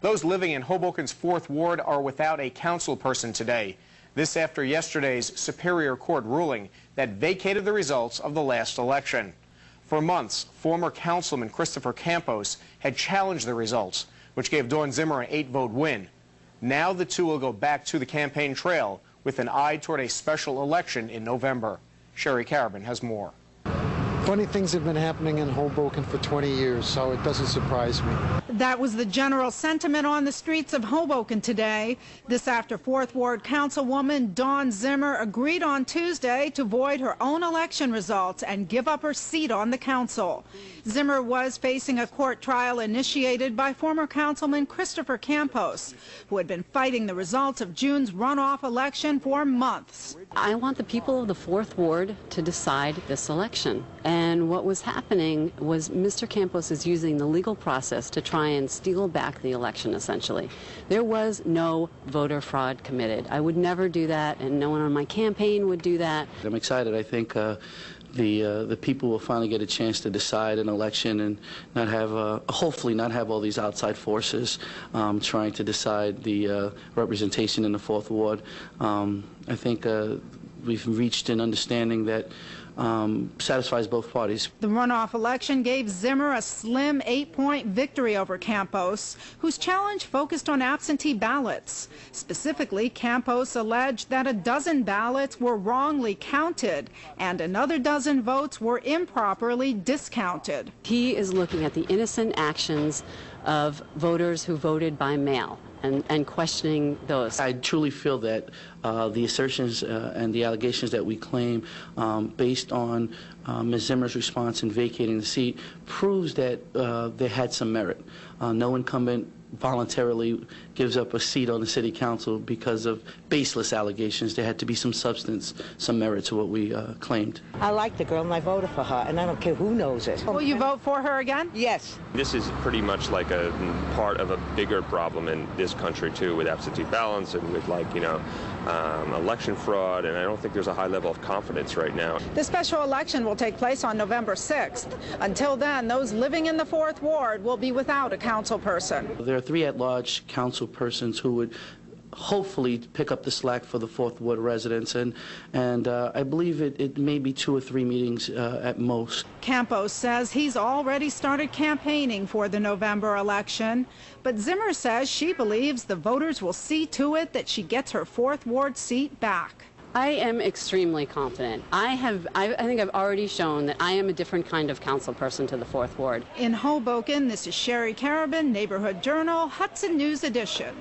Those living in Hoboken's 4th Ward are without a council person today. This after yesterday's Superior Court ruling that vacated the results of the last election. For months, former Councilman Christopher Campos had challenged the results, which gave Dawn Zimmer an 8-vote win. Now the two will go back to the campaign trail with an eye toward a special election in November. Sherry Carabin has more. Funny things have been happening in Hoboken for 20 years, so it doesn't surprise me. That was the general sentiment on the streets of Hoboken today. This after 4th Ward Councilwoman Dawn Zimmer agreed on Tuesday to void her own election results and give up her seat on the council. Zimmer was facing a court trial initiated by former Councilman Christopher Campos, who had been fighting the results of June's runoff election for months. I want the people of the 4th Ward to decide this election. And what was happening was Mr. Campos is using the legal process to try and steal back the election, essentially. There was no voter fraud committed. I would never do that, and no one on my campaign would do that. I'm excited. I think the people will finally get a chance to decide an election and not have, hopefully not have all these outside forces trying to decide the representation in the 4th Ward. I think we've reached an understanding that satisfies both parties. The runoff election gave Zimmer a slim 8-point victory over Campos, whose challenge focused on absentee ballots. Specifically, Campos alleged that a dozen ballots were wrongly counted and another dozen votes were improperly discounted. He is looking at the innocent actions of voters who voted by mail and questioning those. I truly feel that the assertions and the allegations that we claim based on Ms. Zimmer's response in vacating the seat proves that they had some merit. No incumbent voluntarily gives up a seat on the city council because of baseless allegations. There had to be some substance, some merit to what we claimed. I like the girl and I voted for her, and I don't care who knows it. Will you vote for her again? Yes. This is pretty much like a part of a bigger problem in this country too, with absentee ballots and with, like, you know, election fraud, and I don't think there's a high level of confidence right now. The special election will take place on November 6th. Until then, those living in the 4th Ward will be without a council person. There are 3 at-large council persons who would hopefully pick up the slack for the 4th Ward residents, and I believe it may be 2 or 3 meetings at most. Campos says he's already started campaigning for the November election, but Zimmer says she believes the voters will see to it that she gets her 4th Ward seat back. I am extremely confident. I think I've already shown that I am a different kind of council person to the 4th Ward. In Hoboken, this is Sherry Carabin, Neighborhood Journal, Hudson News Edition.